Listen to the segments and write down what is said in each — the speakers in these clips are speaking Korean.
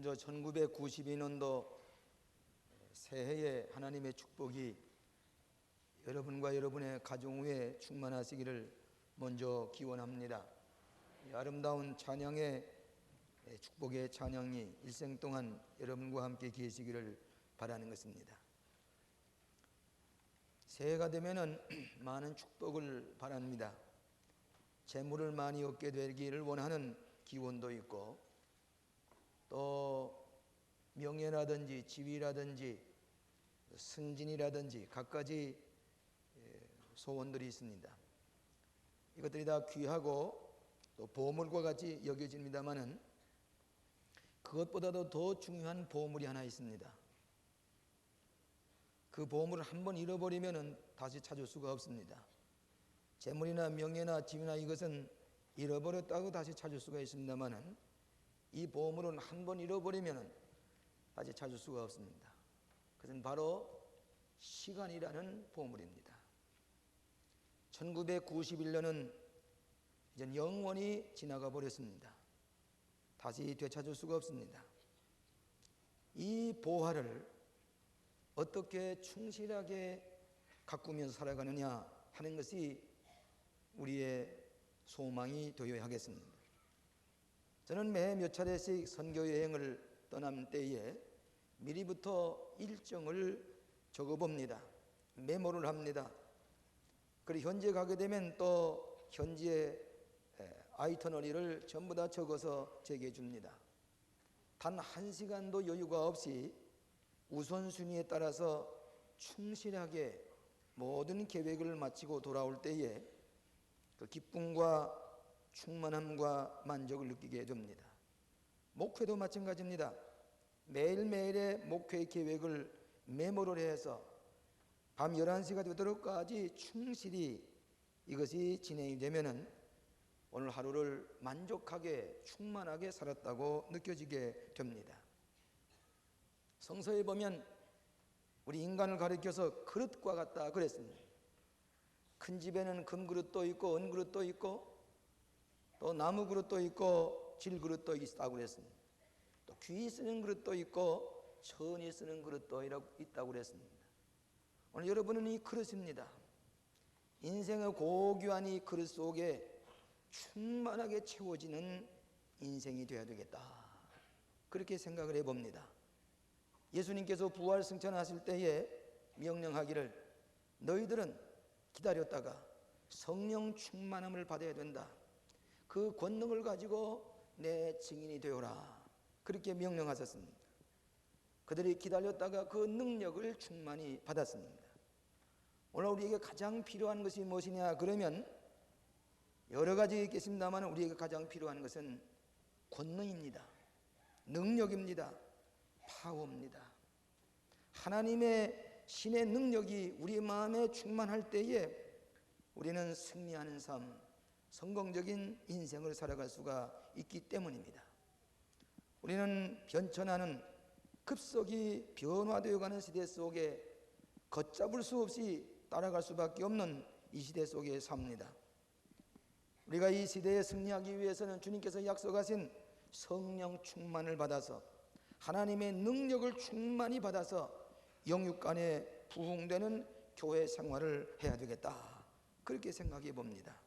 먼저 1992년도 새해에 하나님의 축복이 여러분과 여러분의 가정 위에 충만하시기를 먼저 기원합니다. 이 아름다운 찬양의 축복의 찬양이 일생 동안 여러분과 함께 계시기를 바라는 것입니다. 새해가 되면은 많은 축복을 바랍니다. 재물을 많이 얻게 되기를 원하는 기원도 있고, 또 명예라든지 지위라든지 승진이라든지 갖가지 소원들이 있습니다. 이것들이 다 귀하고 또 보물과 같이 여겨집니다마는 그것보다도 더 중요한 보물이 하나 있습니다. 그 보물을 한번 잃어버리면 다시 찾을 수가 없습니다. 재물이나 명예나 지위나 이것은 잃어버렸다고 다시 찾을 수가 있습니다마는 이 보물은 한번 잃어버리면 다시 찾을 수가 없습니다. 그것은 바로 시간이라는 보물입니다. 1991년은 이제 영원히 지나가 버렸습니다. 다시 되찾을 수가 없습니다. 이 보화를 어떻게 충실하게 가꾸면서 살아가느냐 하는 것이 우리의 소망이 되어야 하겠습니다. 저는 매 몇 차례씩 선교 여행을 떠난 때에 미리부터 일정을 적어봅니다. 메모를 합니다. 그리고 현지에 가게 되면 또 현지의 아이터너리를 전부 다 적어서 제게 줍니다. 단 한 시간도 여유가 없이 우선순위에 따라서 충실하게 모든 계획을 마치고 돌아올 때에 그 기쁨과 충만함과 만족을 느끼게 됩니다. 목회도 마찬가지입니다. 매일매일의 목회 계획을 메모를 해서 밤 11시가 되도록까지 충실히 이것이 진행이 되면은 오늘 하루를 만족하게 충만하게 살았다고 느껴지게 됩니다. 성서에 보면 우리 인간을 가리켜서 그릇과 같다 그랬습니다. 큰 집에는 금그릇도 있고 은그릇도 있고 또 나무 그릇도 있고 질 그릇도 있다고 그랬습니다. 또 귀 쓰는 그릇도 있고 천이 쓰는 그릇도 있다고 그랬습니다. 오늘 여러분은 이 그릇입니다. 인생의 고귀한 이 그릇 속에 충만하게 채워지는 인생이 되어야 되겠다, 그렇게 생각을 해봅니다. 예수님께서 부활 승천하실 때에 명령하기를 너희들은 기다렸다가 성령 충만함을 받아야 된다. 그 권능을 가지고 내 증인이 되어라, 그렇게 명령하셨습니다. 그들이 기다렸다가 그 능력을 충만히 받았습니다. 오늘 우리에게 가장 필요한 것이 무엇이냐 그러면 여러 가지 있겠습니다만 우리에게 가장 필요한 것은 권능입니다. 능력입니다. 파워입니다. 하나님의 신의 능력이 우리 마음에 충만할 때에 우리는 승리하는 삶, 성공적인 인생을 살아갈 수가 있기 때문입니다. 우리는 변천하는 급속히 변화되어가는 시대 속에 걷잡을 수 없이 따라갈 수밖에 없는 이 시대 속에 삽니다. 우리가 이 시대에 승리하기 위해서는 주님께서 약속하신 성령 충만을 받아서 하나님의 능력을 충만히 받아서 영육간에 부흥되는 교회 생활을 해야 되겠다, 그렇게 생각해 봅니다.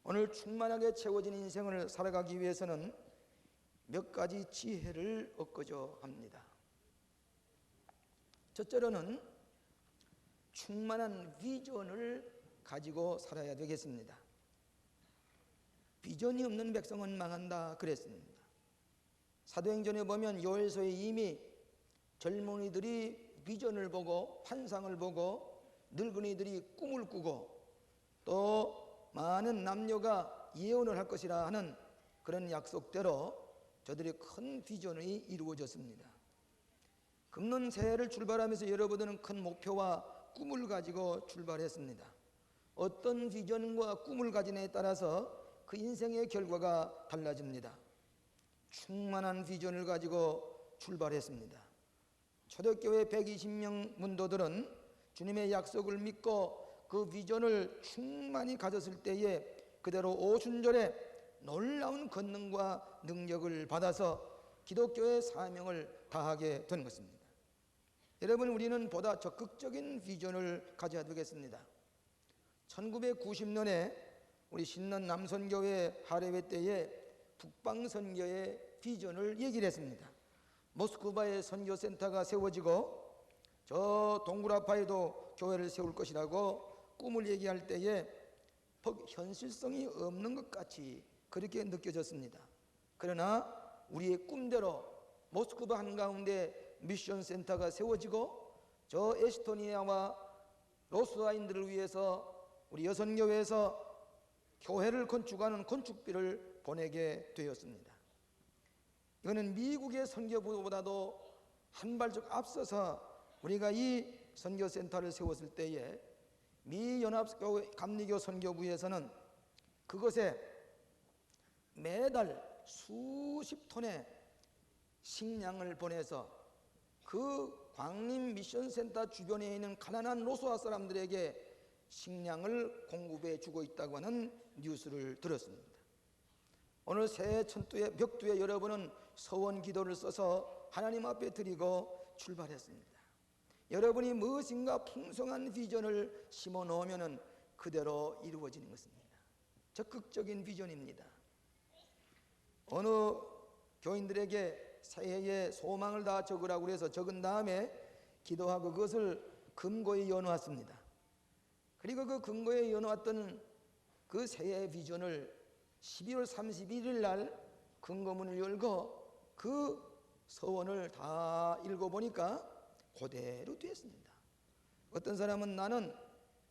오늘 충만하게 채워진 인생을 살아가기 위해서는 몇 가지 지혜를 얻고자 합니다. 첫째로는 충만한 비전을 가지고 살아야 되겠습니다. 비전이 없는 백성은 망한다 그랬습니다. 사도행전에 보면 요엘서에 이미 젊은이들이 비전을 보고 환상을 보고 늙은이들이 꿈을 꾸고 또 많은 남녀가 예언을 할 것이라 하는 그런 약속대로 저들의 큰 비전이 이루어졌습니다. 금년 새해를 출발하면서 여러분들은 큰 목표와 꿈을 가지고 출발했습니다. 어떤 비전과 꿈을 가지느냐에 따라서 그 인생의 결과가 달라집니다. 충만한 비전을 가지고 출발했습니다. 초대교회 120명 문도들은 주님의 약속을 믿고 그 비전을 충만히 가졌을 때에 그대로 오순절에 놀라운 권능과 능력을 받아서 기독교의 사명을 다하게 된 것입니다. 여러분, 우리는 보다 적극적인 비전을 가져야 되겠습니다. 1990년에 우리 신난 남선교회 하례회 때에 북방선교의 비전을 얘기를 했습니다. 모스크바에 선교센터가 세워지고 저 동굴아파에도 교회를 세울 것이라고 꿈을 얘기할 때에 현실성이 없는 것 같이 그렇게 느껴졌습니다. 그러나 우리의 꿈대로 모스크바 한가운데 미션 센터가 세워지고 저 에스토니아와 로스아인들을 위해서 우리 여선교회에서 교회를 건축하는 건축비를 보내게 되었습니다. 이거는 미국의 선교부보다도 한 발짝 앞서서 우리가 이 선교센터를 세웠을 때에 미 연합교회 감리교 선교부에서는 그것에 매달 수십 톤의 식량을 보내서 그 광림 미션센터 주변에 있는 가난한 로스와 사람들에게 식량을 공급해 주고 있다고 하는 뉴스를 들었습니다. 오늘 새해 천두에 벽두에 여러분은 서원 기도를 써서 하나님 앞에 드리고 출발했습니다. 여러분이 무엇인가 풍성한 비전을 심어 놓으면 그대로 이루어지는 것입니다. 적극적인 비전입니다. 어느 교인들에게 새해에 소망을 다 적으라고 해서 적은 다음에 기도하고 그것을 금고에 넣어놨습니다. 그리고 그 금고에 넣어놨던 그 새해 비전을 12월 31일 날 금고문을 열고 그 서원을 다 읽어보니까 그대로 됐습니다. 어떤 사람은 나는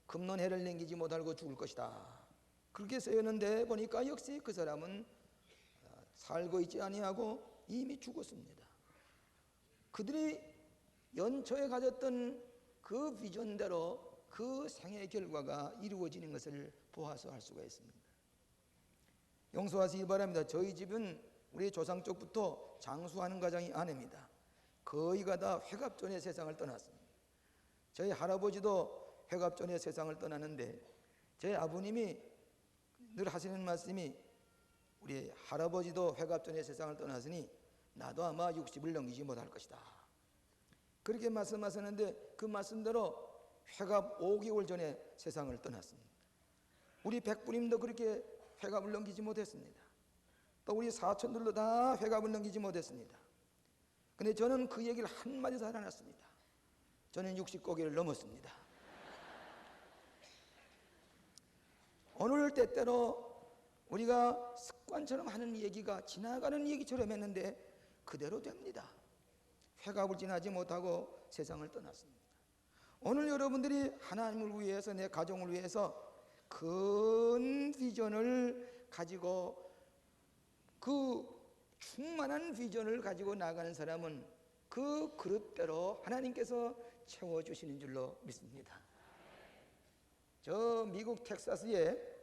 금론해를 남기지 못하고 죽을 것이다, 그렇게 쓰였는데 보니까 역시 그 사람은 살고 있지 아니하고 이미 죽었습니다. 그들이 연초에 가졌던 그 비전대로 그 생의 결과가 이루어지는 것을 보아서 알 수가 있습니다. 용서하시기 바랍니다. 저희 집은 우리 조상 쪽부터 장수하는 가정이 아닙니다. 거의가 다 회갑전에 세상을 떠났습니다. 저희 할아버지도 회갑전에 세상을 떠났는데 저희 아버님이 늘 하시는 말씀이 우리 할아버지도 회갑전에 세상을 떠났으니 나도 아마 60을 넘기지 못할 것이다, 그렇게 말씀하셨는데 그 말씀대로 회갑 5개월 전에 세상을 떠났습니다. 우리 백부님도 그렇게 회갑을 넘기지 못했습니다. 또 우리 사촌들도 다 회갑을 넘기지 못했습니다. 근데 저는 그 얘기를 한마디도 안 했습니다. 저는 60고개를 넘었습니다. 오늘 때때로 우리가 습관처럼 하는 얘기가 지나가는 얘기처럼 했는데 그대로 됩니다. 회갑을 지나지 못하고 세상을 떠났습니다. 오늘 여러분들이 하나님을 위해서, 내 가정을 위해서 큰 비전을 가지고 그 충만한 비전을 가지고 나가는 사람은 그 그릇대로 하나님께서 채워주시는 줄로 믿습니다. 저 미국 텍사스에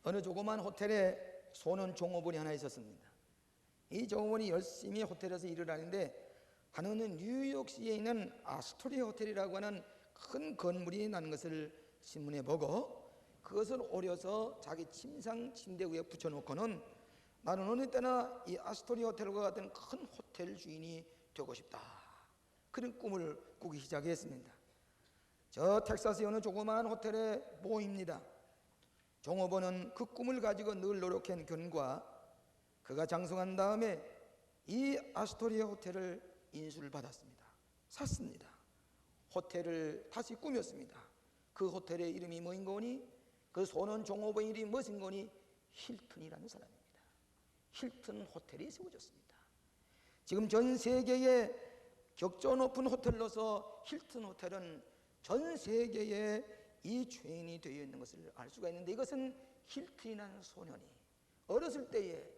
어느 조그만 호텔에 소년 종업원이 하나 있었습니다. 이 종업원이 열심히 호텔에서 일을 하는데 하나는 뉴욕시에 있는 아스토리아 호텔이라고 하는 큰 건물이 난 것을 신문에 보고 그것을 오려서 자기 침상 침대 위에 붙여놓고는 나는 어느 때나 이 아스토리아 호텔과 같은 큰 호텔 주인이 되고 싶다, 그런 꿈을 꾸기 시작했습니다. 저 텍사스의 어느 조그마한 호텔에 모입니다. 종업원은 그 꿈을 가지고 늘 노력한 결과 그가 장성한 다음에 이 아스토리아 호텔을 인수를 받았습니다. 샀습니다. 호텔을 다시 꾸몄습니다. 그 호텔의 이름이 뭐인 거니? 그 소년 종업원 이름이 무엇인 거니? 힐튼이라는 사람입니다. 힐튼 호텔이 세워졌습니다. 지금 전 세계의 격조 높은 호텔로서 힐튼 호텔은 전 세계에 이 죄인이 되어 있는 것을 알 수가 있는데, 이것은 힐튼이라는 소년이 어렸을 때에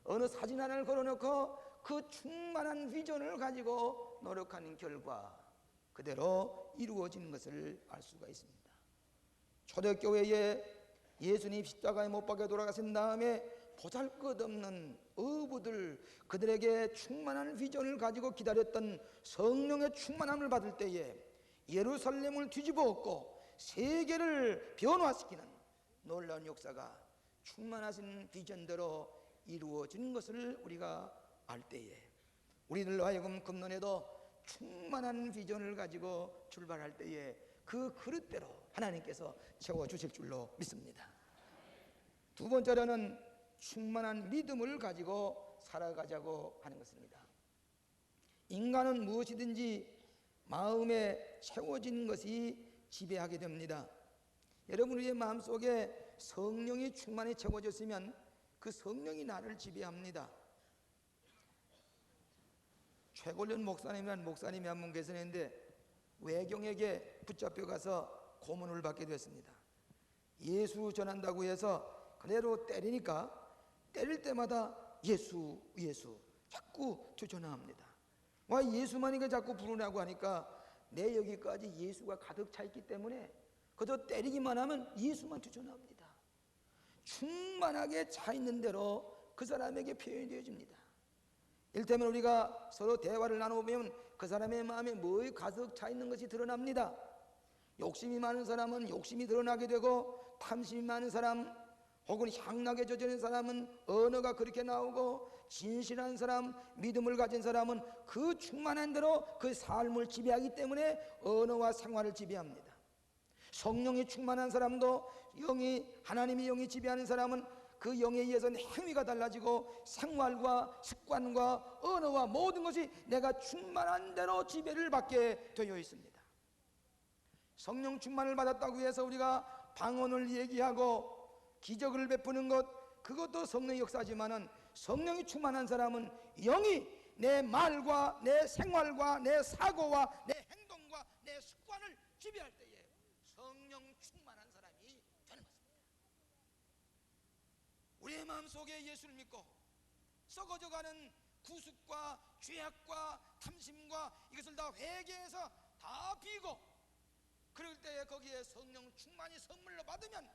어느 사진 하나를 걸어놓고 그 충만한 비전을 가지고 노력하는 결과 그대로 이루어지는 것을 알 수가 있습니다. 초대교회에 예수님 십자가에 못 박혀 돌아가신 다음에 보잘것없는 어부들, 그들에게 충만한 비전을 가지고 기다렸던 성령의 충만함을 받을 때에 예루살렘을 뒤집어 엎고 세계를 변화시키는 놀라운 역사가 충만하신 비전대로 이루어지는 것을 우리가 알 때에 우리들로 하여금 금년에도 충만한 비전을 가지고 출발할 때에 그 그릇대로 하나님께서 채워주실 줄로 믿습니다. 두 번째로는 충만한 믿음을 가지고 살아가자고 하는 것입니다. 인간은 무엇이든지 마음에 채워진 것이 지배하게 됩니다. 여러분, 우리의 마음속에 성령이 충만히 채워졌으면 그 성령이 나를 지배합니다. 최골련 목사님이라는 목사님이 한 분 계시는데 외경에게 붙잡혀 가서 고문을 받게 됐습니다. 예수 전한다고 해서 그대로 때리니까 때릴 때마다 예수 예수 자꾸 전화합니다. 와, 예수만이가 자꾸 부르라고 하니까 내 여기까지 예수가 가득 차 있기 때문에 그저 때리기만 하면 예수만 전화합니다. 충만하게 차 있는 대로 그 사람에게 표현이 되어집니다. 이를테면 우리가 서로 대화를 나눠보면 그 사람의 마음에 뭐에 가득 차 있는 것이 드러납니다. 욕심이 많은 사람은 욕심이 드러나게 되고, 탐심이 많은 사람 혹은 향락에 젖은 사람은 언어가 그렇게 나오고, 진실한 사람, 믿음을 가진 사람은 그 충만한 대로 그 삶을 지배하기 때문에 언어와 생활을 지배합니다. 성령이 충만한 사람도 하나님의 영이 지배하는 사람은 그 영에 의해서는 행위가 달라지고 생활과 습관과 언어와 모든 것이 내가 충만한 대로 지배를 받게 되어 있습니다. 성령 충만을 받았다고 해서 우리가 방언을 얘기하고 기적을 베푸는 것, 그것도 성령의 역사지만은 성령이 충만한 사람은 영이 내 말과 내 생활과 내 사고와 내 행동과 내 습관을 지배할 때에 성령 충만한 사람이 되는 것입니다. 우리의 마음속에 예수를 믿고 썩어져가는 구습과 죄악과 탐심과 이것을 다 회개해서 다 비고, 그럴 때에 거기에 성령 충만히 선물로 받으면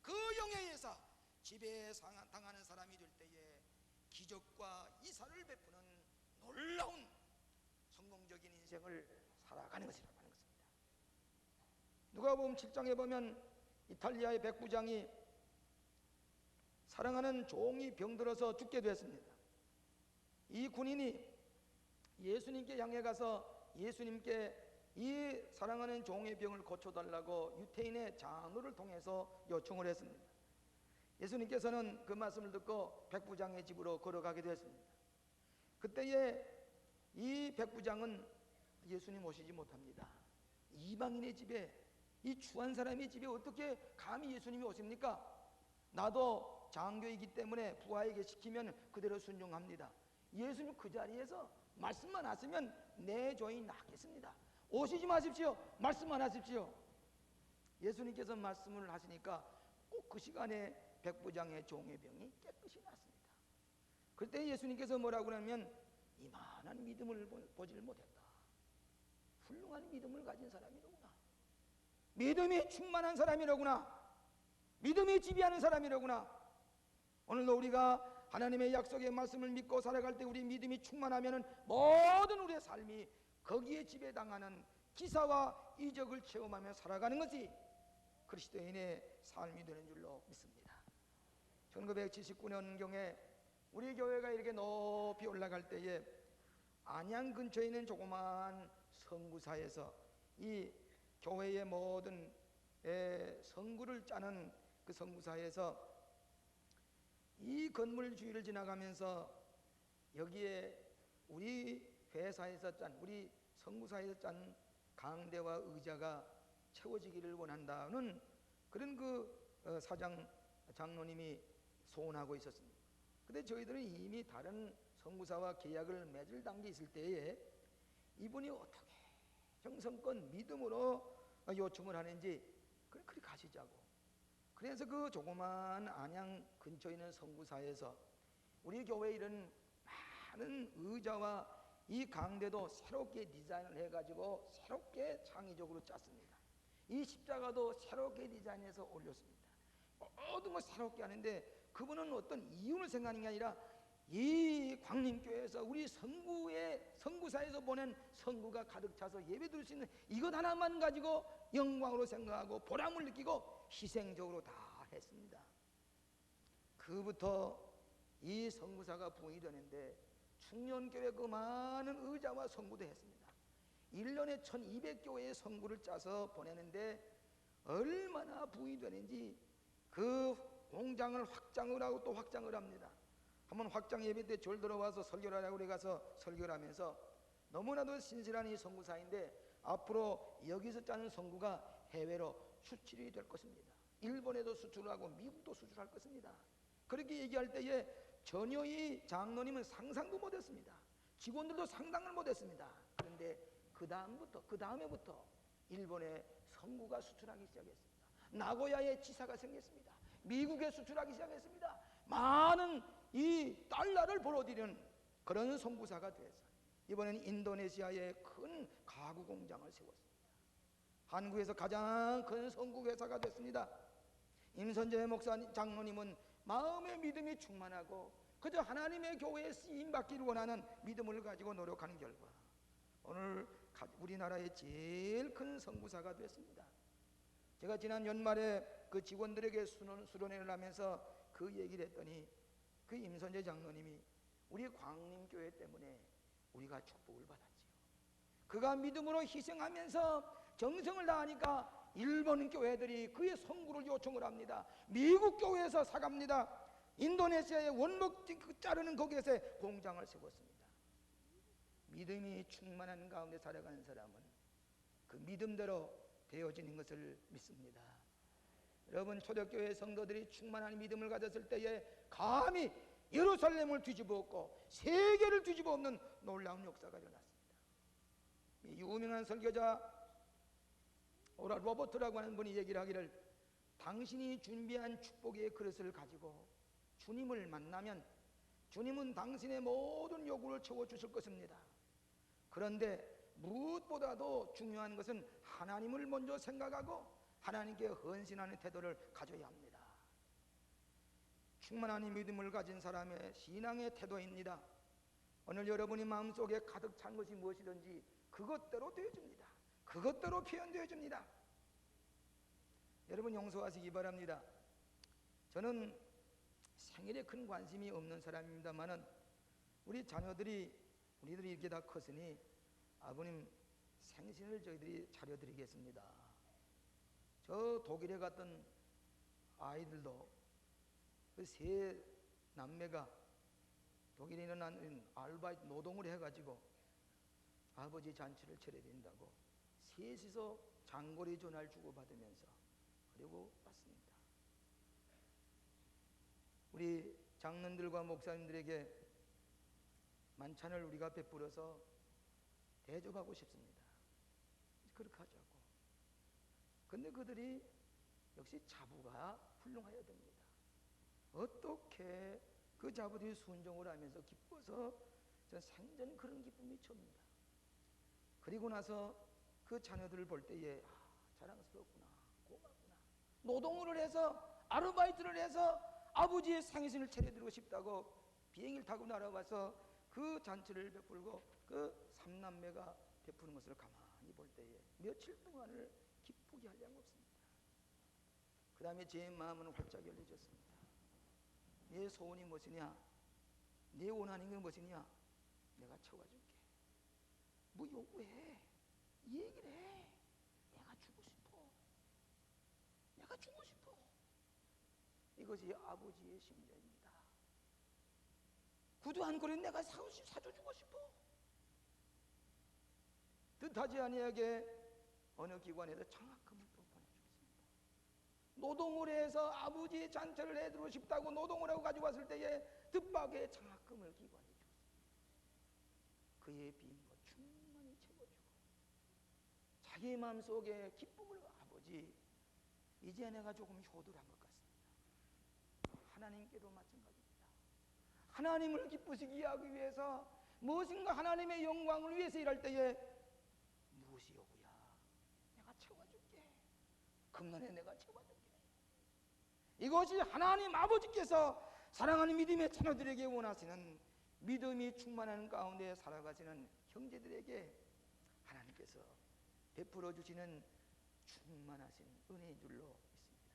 그 영에 의해서 지배에 당하는 사람이 될 때에 기적과 이사를 베푸는 놀라운 성공적인 인생을 살아가는 것이라고 하는 것입니다. 누가복음 7장에 보면 이탈리아의 백부장이 사랑하는 종이 병들어서 죽게 됐습니다. 이 군인이 예수님께 향해 가서 예수님께 이 사랑하는 종의 병을 고쳐달라고 유태인의 장로를 통해서 요청을 했습니다. 예수님께서는 그 말씀을 듣고 백부장의 집으로 걸어가게 되었습니다. 그때에 이 백부장은 예수님 오시지 못합니다. 이방인의 집에, 이 추한 사람의 집에 어떻게 감히 예수님이 오십니까? 나도 장교이기 때문에 부하에게 시키면 그대로 순종합니다. 예수님 그 자리에서 말씀만 하시면 내 종이 낫겠습니다. 오시지 마십시오. 말씀만 하십시오. 예수님께서 말씀을 하시니까 꼭 그 시간에 백부장의 종의 병이 깨끗이 났습니다. 그때 예수님께서 뭐라고 하냐면 이만한 믿음을 보질 못했다. 훌륭한 믿음을 가진 사람이로구나. 믿음이 충만한 사람이로구나. 믿음이 지배하는 사람이로구나. 오늘도 우리가 하나님의 약속의 말씀을 믿고 살아갈 때 우리 믿음이 충만하면 모든 우리의 삶이 거기에 지배당하는 기사와 이적을 체험하며 살아가는 것이 그리스도인의 삶이 되는 줄로 믿습니다. 1979년경에 우리 교회가 이렇게 높이 올라갈 때에 안양 근처에 있는 조그마한 선구사에서 이 교회의 모든 선구를 짜는 그 선구사에서 이 건물 주위를 지나가면서 여기에 우리 회사에서 짠, 우리 선구사에서 짠 강대와 의자가 채워지기를 원한다는 그런 그 장로님이 소원하고 있었습니다. 근데 저희들은 이미 다른 선구사와 계약을 맺을 단계에 있을 때에 이분이 어떻게 정성껏 믿음으로 요청을 하는지 그리 가시자고. 그래서 그 조그만 안양 근처에 있는 선구사에서 우리 교회에 이런 많은 의자와 이 강대도 새롭게 디자인을 해가지고 새롭게 창의적으로 짰습니다. 이 십자가도 새롭게 디자인해서 올렸습니다. 모든 걸 새롭게 하는데 그분은 어떤 이윤을 생각하는 게 아니라 이 광림교회에서 우리 선구사에서 보낸 선구가 가득 차서 예배 드릴 수 있는 이것 하나만 가지고 영광으로 생각하고 보람을 느끼고 희생적으로 다 했습니다. 그부터 이 선구사가 부흥이 되는데 청년교회 그 많은 의자와 선구도 했습니다. 1년에 1200교회의 선구를 짜서 보내는데 얼마나 부이 되는지 그 공장을 확장을 하고 또 확장을 합니다. 한번 확장 예배 때 절 들어와서 설교를 하라고 그래 가서 설교를 하면서 너무나도 신실한 이 선구사인데 앞으로 여기서 짜는 선구가 해외로 수출이 될 것입니다. 일본에도 수출을 하고 미국도 수출할 것입니다. 그렇게 얘기할 때에 전혀 이 장로님은 상상도 못했습니다. 직원들도 상상을 못했습니다. 그런데 그 다음에부터 일본에 선구가 수출하기 시작했습니다. 나고야에 지사가 생겼습니다. 미국에 수출하기 시작했습니다. 많은 이 달러를 벌어들이는 그런 선구사가 되었어요. 이번에는 인도네시아에 큰 가구 공장을 세웠습니다. 한국에서 가장 큰 선구 회사가 됐습니다. 임선재 목사 장로님은 마음의 믿음이 충만하고 그저 하나님의 교회에 쓰임받기를 원하는 믿음을 가지고 노력하는 결과 오늘 우리나라의 제일 큰 선구사가 됐습니다. 제가 지난 연말에 그 직원들에게 수련회를 하면서 그 얘기를 했더니 그 임선재 장로님이 우리 광림교회 때문에 우리가 축복을 받았지요. 그가 믿음으로 희생하면서 정성을 다하니까 일본 교회들이 그의 선구를 요청을 합니다. 미국 교회에서 사갑니다. 인도네시아의 원목 자르는 거기에서 공장을 세웠습니다. 믿음이 충만한 가운데 살아가는 사람은 그 믿음대로 되어지는 것을 믿습니다. 여러분, 초대교회 성도들이 충만한 믿음을 가졌을 때에 감히 예루살렘을 뒤집어 엎고 세계를 뒤집어 엎는 놀라운 역사가 일어났습니다. 유명한 설교자 오라 로버트라고 하는 분이 얘기를 하기를, 당신이 준비한 축복의 그릇을 가지고 주님을 만나면 주님은 당신의 모든 요구를 채워주실 것입니다. 그런데 무엇보다도 중요한 것은 하나님을 먼저 생각하고 하나님께 헌신하는 태도를 가져야 합니다. 충만한 믿음을 가진 사람의 신앙의 태도입니다. 오늘 여러분이 마음속에 가득 찬 것이 무엇이든지 그것대로 되어집니다. 그것대로 표현되어집니다. 여러분 용서하시기 바랍니다. 저는 생일에 큰 관심이 없는 사람입니다만은 우리 자녀들이 우리들이 이렇게 다 컸으니 아버님 생신을 저희들이 차려드리겠습니다. 저 독일에 갔던 아이들도 그 세 남매가 독일에 있는 아르바이트 노동을 해가지고 아버지 잔치를 차려드린다고 셋이서 장거리 전화를 주고받으면서 그리고 왔습니다. 우리 장로들과 목사님들에게 만찬을 우리가 베풀어서 대접하고 싶습니다. 그렇게 하자고. 근데 그들이 역시 자부가 훌륭해야 됩니다. 어떻게 그 자부들이 순종을 하면서 기뻐서 전 생전 그런 기쁨이 찹니다. 그리고 나서 그 자녀들을 볼 때에 자랑스럽구나, 고맙구나. 노동을 해서 아르바이트를 해서 아버지의 생신을 차려드리고 싶다고 비행기를 타고 날아와서 그 잔치를 베풀고 그 삼남매가 베푸는 것을 가만히 볼 때에 며칠 동안을 기쁘게 할 양 없습니다. 그 다음에 제 마음은 활짝 열려졌습니다. 내 소원이 무엇이냐? 내 원하는 게 무엇이냐? 내가 채워줄게. 뭐 요구해? 얘기를 해. 내가 주고 싶어. 내가 주고 싶어. 이것이 아버지의 심정입니다. 구두 한 그릇 내가 사줘주고 싶어. 뜻하지 아니하게 어느 기관에서 장학금을 또 보내주었습니다. 노동을 해서 아버지의 잔치를 해드리고 싶다고 노동을 하고 가지고 왔을 때에 뜻밖의 장학금을 기관에 주었습니다. 그의 빈 것 충분히 채워주고 자기 마음속에 기쁨을, 아버지 이제 내가 조금 효도한 것 같습니다. 하나님께도 마찬가지입니다. 하나님을 기쁘시게 하기 위해서 무엇인가 하나님의 영광을 위해서 일할 때에 무엇이 요구야? 내가 채워줄게. 금년에 내가 채워줄게. 이것이 하나님 아버지께서 사랑하는 믿음의 자녀들에게 원하시는 믿음이 충만한 가운데 살아가시는 형제들에게 하나님께서 베풀어 주시는 충만하신 은혜인 줄로 믿습니다.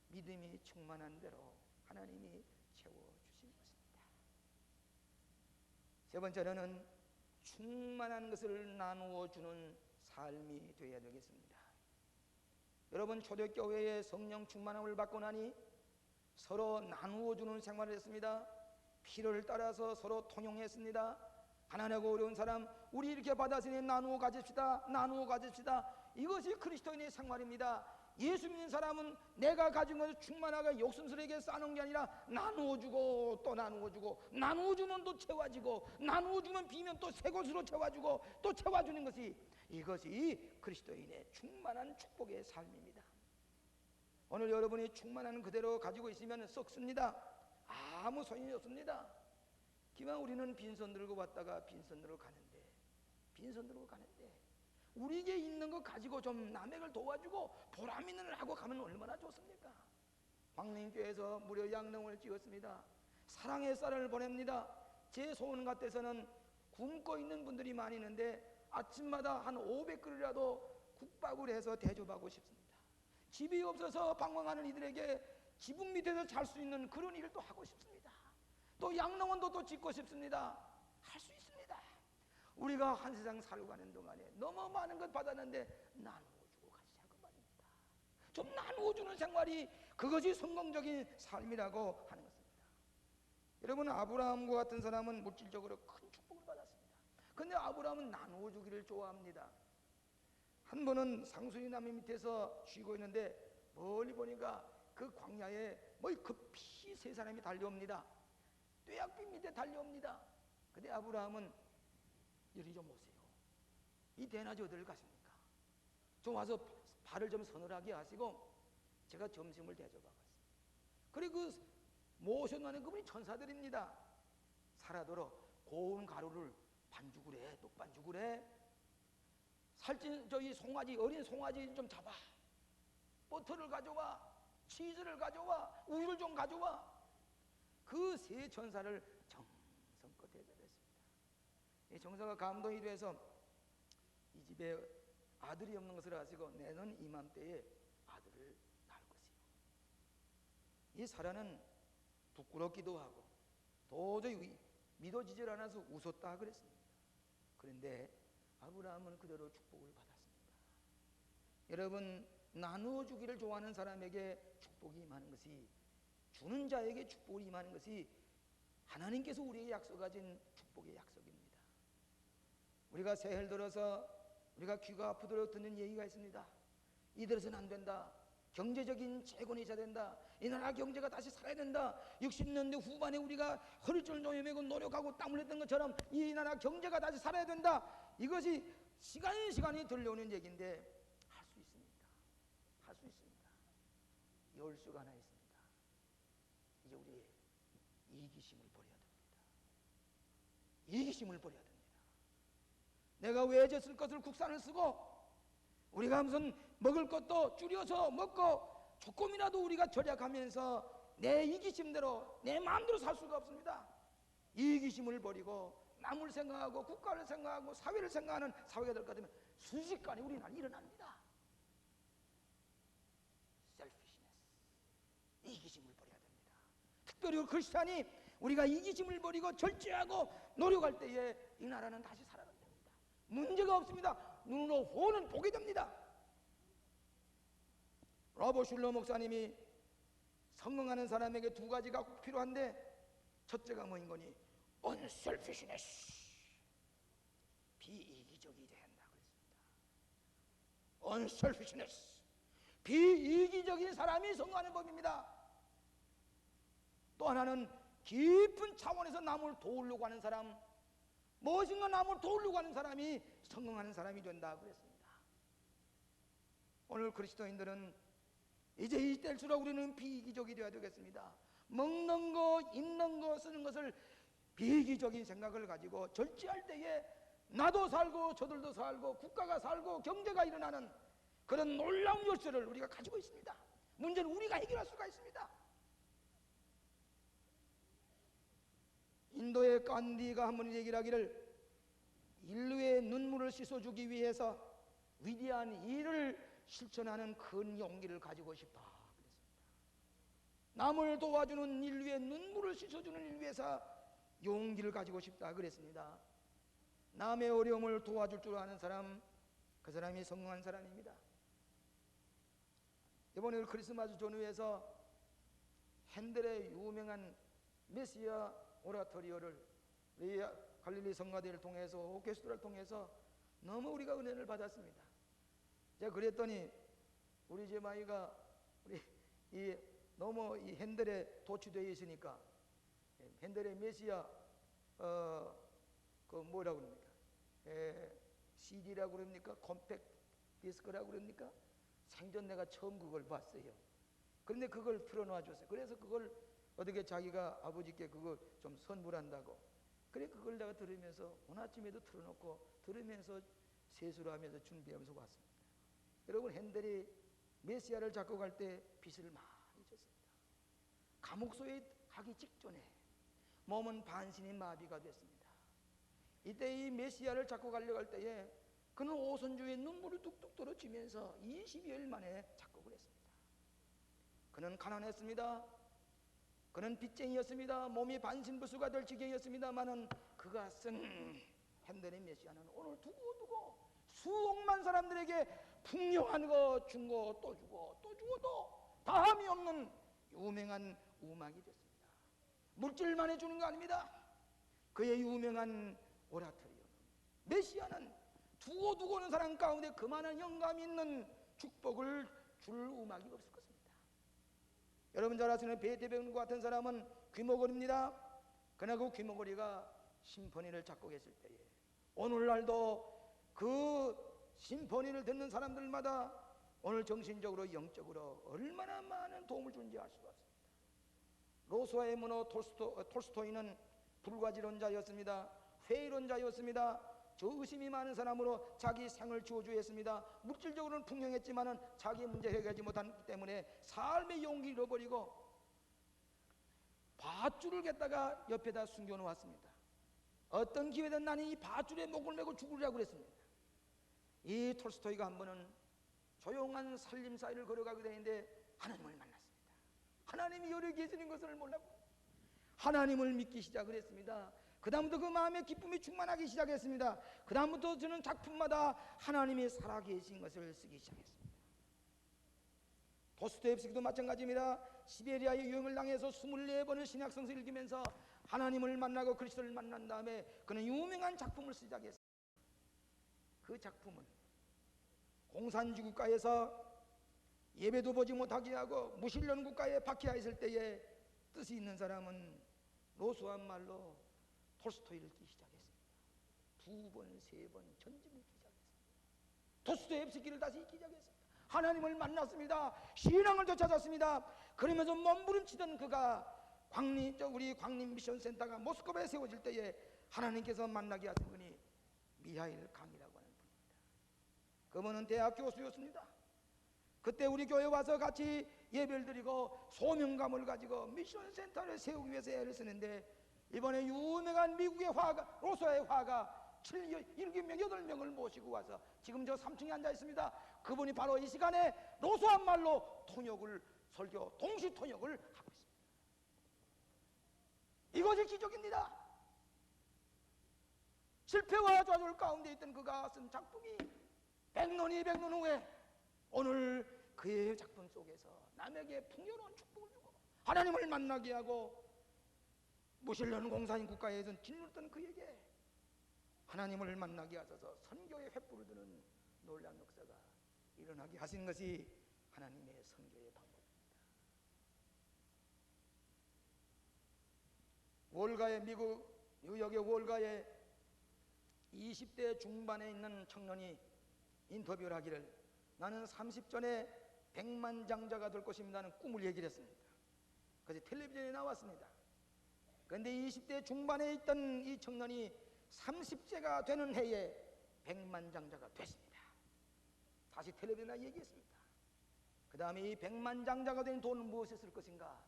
믿음이 충만한 대로 하나님이 채워주신 것입니다. 세 번째로는 충만한 것을 나누어 주는 삶이 되어야 되겠습니다. 여러분, 초대교회에 성령 충만함을 받고 나니 서로 나누어 주는 생활을 했습니다. 필요를 따라서 서로 통용했습니다. 가난하고 어려운 사람, 우리 이렇게 받았으니 나누어 가집시다. 나누어 가집시다. 이것이 그리스도인의 생활입니다. 예수 믿는 사람은 내가 가진 것을 충만하게 욕심스레게 싸는 게 아니라 나누어 주고 또 나누어 주고, 나누어 주면 또 채워지고, 나누어 주면 비면 또 새 것으로 채워주고 또 채워주는 것이, 이것이 그리스도인의 충만한 축복의 삶입니다. 오늘 여러분이 충만한 그대로 가지고 있으면 썩습니다. 아무 소용이 없습니다. 기왕 우리는 빈손 들고 왔다가 빈손 들고 가는데, 우리에게 있는 거 가지고 좀 남에게 도와주고 보람 있는 일 하고 가면 얼마나 좋습니까? 광림교회에서 무료 양농을 찍었습니다. 사랑의 쌀을 보냅니다. 제 소원 같아서는 굶고 있는 분들이 많이 있는데 아침마다 한 500그릇이라도 국밥을 해서 대접하고 싶습니다. 집이 없어서 방황하는 이들에게 지붕 밑에서 잘 수 있는 그런 일을 또 하고 싶습니다. 또 양농원도 또 짓고 싶습니다. 할 수 있습니다. 우리가 한 세상 살고 가는 동안에 너무 많은 것 받았는데 나누어주고 가시자고 말입니다. 좀 나누어주는 생활이, 그것이 성공적인 삶이라고 하는 것입니다. 여러분, 아브라함과 같은 사람은 물질적으로 큰 축복을 받았습니다. 그런데 아브라함은 나누어주기를 좋아합니다. 한 번은 상수리 나무 밑에서 쉬고 있는데 멀리 보니까 그 광야에 급히 세 사람이 달려옵니다. 뙤약빛 밑에 달려옵니다. 근데 아브라함은 이리 좀 오세요. 이 대낮에 어디를 가십니까? 좀 와서 발을 좀 서늘하게 하시고 제가 점심을 대접하겠습니다. 그리고 그 모셔놓는 그분이 천사들입니다. 살아도록 고운 가루를 반죽을 해, 떡반죽을 해. 살찐 송아지, 어린 송아지 좀 잡아. 버터를 가져와, 치즈를 가져와, 우유를 좀 가져와. 그 세 천사를 정성껏 대접했습니다. 이 정서가 감동이 돼서 이 집에 아들이 없는 것을 아시고 내년 이맘때에 아들을 낳을 것이요. 이 사라는 부끄럽기도 하고 도저히 믿어지질 않아서 웃었다 그랬습니다. 그런데 아브라함은 그대로 축복을 받았습니다. 여러분, 나누어 주기를 좋아하는 사람에게 축복이 임하는 것이, 주는 자에게 축복이 임하는 것이 하나님께서 우리에게 약속하신 축복의 약속입니다. 우리가 새해를 들어서 우리가 귀가 아프도록 듣는 얘기가 있습니다. 이대로서는 안 된다. 경제적인 재건이 있어야 된다. 이 나라 경제가 다시 살아야 된다. 60년대 후반에 우리가 허리줄 조여매고 노력하고 땀 흘렸던 것처럼 이 나라 경제가 다시 살아야 된다. 이것이 시간이 들려오는 얘기인데 할 수 있습니다. 할 수 있습니다. 열수가 하나 있습니다. 이제 우리 이기심을 버려야 됩니다. 이기심을 버려야 됩니다. 내가 외제 쓸 것을 국산을 쓰고, 우리가 무슨 먹을 것도 줄여서 먹고 조금이라도 우리가 절약하면서 내 이기심대로 내 마음대로 살 수가 없습니다. 이기심을 버리고 남을 생각하고 국가를 생각하고 사회를 생각하는 사회가 될 것 같으면 순식간에 우리나라는 일어납니다. selfishness, 이기심을 버려야 됩니다. 특별히 크리스찬이 우리가 이기심을 버리고 절제하고 노력할 때에 이 나라는 다시 살아납니다. 문제가 없습니다. 눈으로 보는 보게 됩니다. 로버 슐러 목사님이 성공하는 사람에게 두 가지가 꼭 필요한데, 첫째가 뭐인 거니? unselfishness, 비이기적이 돼야 한다고 했습니다. unselfishness, 비이기적인 사람이 성공하는 법입니다. 또 하나는 깊은 차원에서 남을 도우려고 하는 사람, 무엇인가 남을 도우려고 하는 사람이 성공하는 사람이 된다고 그랬습니다. 오늘 그리스도인들은 이제 이때일수록 우리는 비이기적이 되어야 되겠습니다. 먹는 거, 입는 거, 쓰는 것을 비이기적인 생각을 가지고 절제할 때에 나도 살고 저들도 살고 국가가 살고 경제가 일어나는 그런 놀라운 열쇠를 우리가 가지고 있습니다. 문제는 우리가 해결할 수가 있습니다. 인도의 간디가 한 번 얘기를 하기를, 인류의 눈물을 씻어주기 위해서 위대한 일을 실천하는 큰 용기를 가지고 싶어 그랬습니다. 남을 도와주는 인류의 눈물을 씻어주는 일을 위해서 용기를 가지고 싶다 그랬습니다. 남의 어려움을 도와줄 줄 아는 사람, 그 사람이 성공한 사람입니다. 이번에 크리스마스 전후에서 핸델의 유명한 메시아 오라토리오를 우리 갈릴리 성가대를 통해서 오케스트라를 통해서 너무 우리가 은혜를 받았습니다. 제가 그랬더니 우리 집 아이가 너무 이 핸델에 도취되어 있으니까 핸델의 메시아 그 뭐라고 그럽니까? CD라고 그럽니까? 컴팩트 디스크라고 그럽니까? 생전 내가 처음 그걸 봤어요. 그런데 그걸 틀어놔 줬어요. 그래서 그걸 어떻게 자기가 아버지께 그거 좀 선물한다고. 그래 그걸 내가 들으면서 오늘 아침에도 틀어놓고 들으면서 세수를 하면서 준비하면서 왔습니다. 여러분, 핸델이 메시아를 작곡할 때 빚을 많이 졌습니다. 감옥소에 가기 직전에 몸은 반신이 마비가 됐습니다. 이때 이 메시아를 작곡하려고 할 때에 그는 오선주의 눈물을 뚝뚝 떨어지면서 20여일 만에 작곡을 했습니다. 그는 가난했습니다. 그는 빚쟁이였습니다. 몸이 반신부수가 될 지경이었습니다마는 그가 쓴 핸델의 메시아는 오늘 두고두고 수억만 사람들에게 풍요한 거 준 거 또 주고 또 주고도 다함이 없는 유명한 음악이 됐습니다. 물질만 해주는 거 아닙니다. 그의 유명한 오라토리오 메시아는 두고두고 오는 사람 가운데 그만한 영감이 있는 축복을 줄 음악이 없을 것입니다. 여러분 잘 아시는 베토벤과 같은 사람은 귀머거리입니다. 그러나 그 귀머거리가 심포니를 작곡했을 때에 오늘날도 그 심포니를 듣는 사람들마다 오늘 정신적으로 영적으로 얼마나 많은 도움을 주는지 알 수가 없습니다. 로스와의 문호 톨스토이는 불가지론자였습니다. 회의론자였습니다. 저 의심이 많은 사람으로 자기 생을 저주했습니다. 물질적으로는 풍요했지만은 자기 문제 해결하지 못하기 때문에 삶의 용기를 잃어버리고 밧줄을 갖다가 옆에다 숨겨놓았습니다. 어떤 기회든 나는 이 밧줄에 목을 메고 죽으려고 그랬습니다. 이 톨스토이가 한 번은 조용한 살림사이를 걸어가게 되는데 하나님을 만났습니다. 하나님이 여기 계시는 것을 몰랐고 하나님을 믿기 시작을 했습니다. 그 다음부터 그 마음에 기쁨이 충만하기 시작했습니다. 그 다음부터 저는 작품마다 하나님이 살아계신 것을 쓰기 시작했습니다. 도스토옙스키도 마찬가지입니다. 시베리아의 유형을 당해서 24번을 신약성서를 읽으면서 하나님을 만나고 그리스도를 만난 다음에 그는 유명한 작품을 쓰기 시작했습니다. 그 작품은 공산주 국가에서 예배도 보지 못하게 하고 무신론 국가에 박해하 있을 때에 뜻이 있는 사람은 로스한 말로 톨스토이를 읽기 시작했습니다. 2번, 3번 전집을 읽기 시작했습니다. 도스토옙스키를 다시 읽기 시작했습니다. 하나님을 만났습니다. 신앙을 되찾았습니다. 그러면서 몸부림치던 그가 우리 광림 미션 센터가 모스크바에 세워질 때에 하나님께서 만나게 하신 분이 미하일 강이라고 하는 분입니다. 그분은 대학 교수였습니다. 그때 우리 교회 와서 같이 예배를 드리고 소명감을 가지고 미션 센터를 세우기 위해서 애를 쓰는데 이번에 유명한 미국의 화가 로스와의 화가 7명, 8명을 모시고 와서 지금 저 3층에 앉아 있습니다. 그분이 바로 이 시간에 로스한 말로 통역을 설교 동시 통역을 하고 있습니다. 이것이 기적입니다. 실패와 좌절 가운데 있던 그가 쓴 작품이 100년, 200년 후에 오늘 그의 작품 속에서 남에게 풍요로운 축복을 주고 하나님을 만나게 하고 무신론 공산인 국가에서 짓눌렀던 그에게 하나님을 만나게 하셔서 선교의 횃불을 드는 놀라운 역사가 일어나게 하신 것이 하나님의 선교의 방법입니다. 월가의 미국 뉴욕의 월가에 20대 중반에 있는 청년이 인터뷰를 하기를 나는 30전에 백만장자가 될 것입니다는 꿈을 얘기를 했습니다. 그래서 텔레비전에 나왔습니다. 그런데 20대 중반에 있던 이 청년이 30세가 되는 해에 백만장자가 됐습니다. 다시 텔레비전에 얘기했습니다. 그 다음에 이 백만장자가 된 돈은 무엇에 쓸 것인가?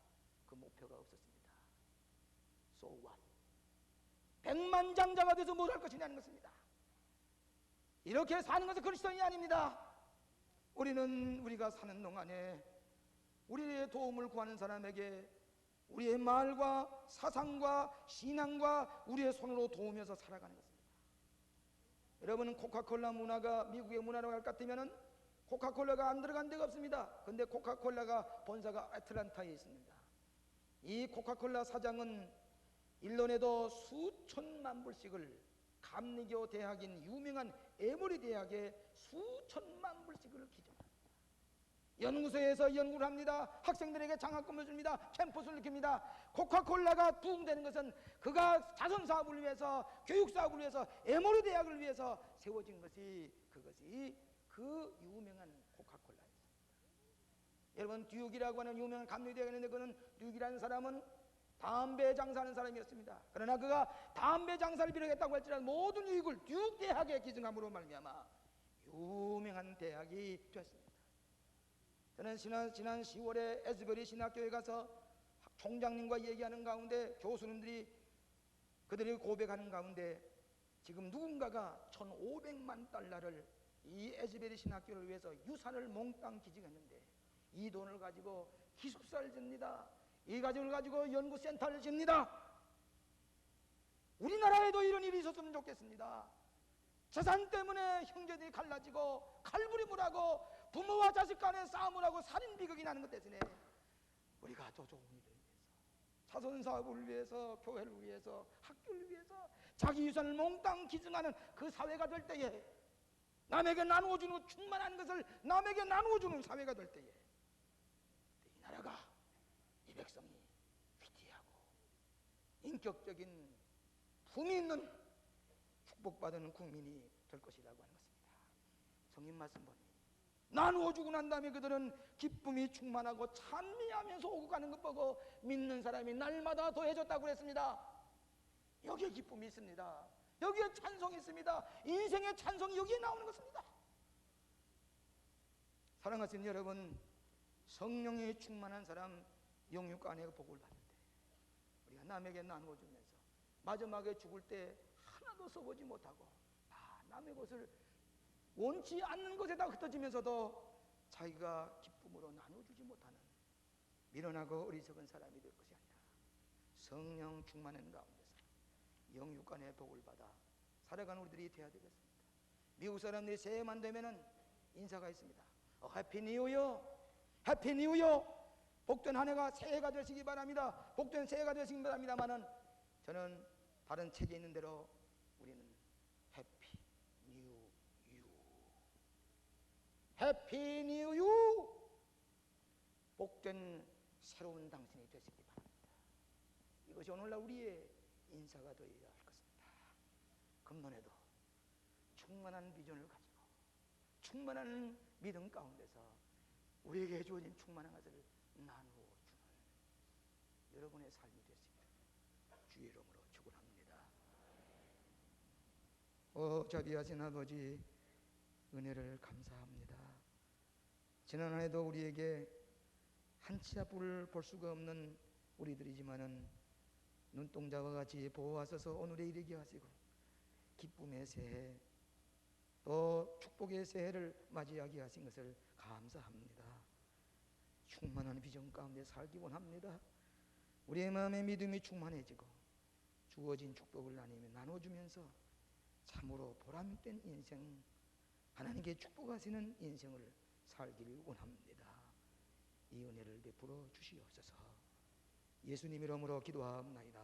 그 목표가 없었습니다. So what? 백만장자가 돼서 뭘 할 것이냐는 것입니다. 이렇게 사는 것은 그리스도인이 아닙니다. 우리는 우리가 사는 동안에 우리의 도움을 구하는 사람에게 우리의 말과 사상과 신앙과 우리의 손으로 도우면서 살아가는 것입니다. 여러분, 코카콜라 문화가 미국의 문화라고 할 것 같으면 코카콜라가 안 들어간 데가 없습니다. 근데 코카콜라가 본사가 애틀랜타에 있습니다. 이 코카콜라 사장은 1년에도 수천만 불씩을, 감리교 대학인 유명한 에머리 대학에 수천만 불씩을 기증합니다. 연구소에서 연구를 합니다. 학생들에게 장학금을 줍니다. 캠퍼스를 킵니다. 코카콜라가 부흥되는 것은 그가 자선사업을 위해서, 교육사업을 위해서, 에머리 대학을 위해서 세워진 것이, 그것이 그 유명한 코카콜라였습니다. 여러분, 듀크라고 하는 유명한 감리대학이 있는데, 그는 듀크라는 사람은 담배 장사하는 사람이었습니다. 그러나 그가 담배 장사를 비롯했다고 할지라도 모든 유익을 듀크 대학에 기증함으로 말미암아 유명한 대학이 되었습니다. 저는 지난 10월에 에즈베리 신학교에 가서 총장님과 얘기하는 가운데, 교수님들이 그들이 고백하는 가운데, 지금 누군가가 1,500만 달러를 이 에즈베리 신학교를 위해서 유산을 몽땅 기증했는데, 이 돈을 가지고 기숙사를 짓니다. 이 가족을 가지고 연구센터를 짓니다. 우리나라에도 이런 일이 있었으면 좋겠습니다. 재산 때문에 형제들이 갈라지고 칼부림을 하고 부모와 자식 간에 싸움을 하고 살인 비극이 나는 것 대신에 우리가 더 좋은 일을 위해서, 자선사업을 위해서, 교회를 위해서, 학교를 위해서 자기 유산을 몽땅 기증하는 그 사회가 될 때에, 남에게 나누어주는 충만한 것을 남에게 나누어주는 사회가 될 때에, 이 나라가, 이 백성이 위대하고 인격적인 품이 있는 축복받은 국민이 될 것이라고 하는 것입니다. 성경 말씀 보니 나누어주고 난 다음에 그들은 기쁨이 충만하고 찬미하면서 오고 가는 것 보고 믿는 사람이 날마다 더해졌다고 그랬습니다. 여기에 기쁨이 있습니다. 여기에 찬송이 있습니다. 인생의 찬송이 여기에 나오는 것입니다. 사랑하시는 여러분, 성령이 충만한 사람 영육 안에 복을 받는데, 우리가 남에게 나누어주면서 마지막에 죽을 때 하나도 써보지 못하고 다 남의 것을 원치 않는 것에다 흩어지면서도 자기가 기쁨으로 나눠주지 못하는 미련하고 어리석은 사람이 될 것이 아니라, 성령 충만한 가운데서 영육간의 복을 받아 살아가는 우리들이 되어야 되겠습니다. 미국 사람들이 새해만 되면은 인사가 있습니다. 해피 뉴이어, 해피 뉴이어. 복된 한 해가 새해가 되시기 바랍니다. 복된 새해가 되시기 바랍니다만은, 저는 다른 책에 있는 대로 우리는 해피 뉴 유, 해피 뉴 유, 복된 새로운 당신이 되시기 바랍니다. 이것이 오늘날 우리의 인사가 되어야 할 것입니다. 금년에도 충만한 비전을 가지고 충만한 믿음 가운데서 우리에게 주어진 충만한 것을 나누어주는 여러분의 삶이 되시기를 주의 이름으로 축원합니다. 자비하신 아버지, 은혜를 감사합니다. 지난 한 해도 우리에게 한치 앞을 볼 수가 없는 우리들이지만은 눈동자와 같이 보호하셔서 오늘에 이르게 하시고 기쁨의 새해, 또 축복의 새해를 맞이하게 하신 것을 감사합니다. 충만한 비전 가운데 살기 원합니다. 우리의 마음에 믿음이 충만해지고 주어진 축복을 나눠주면서 참으로 보람된 인생, 하나님께 축복하시는 인생을 살기를 원합니다. 이 은혜를 베풀어 주시옵소서. 예수님 이름으로 기도하옵나이다.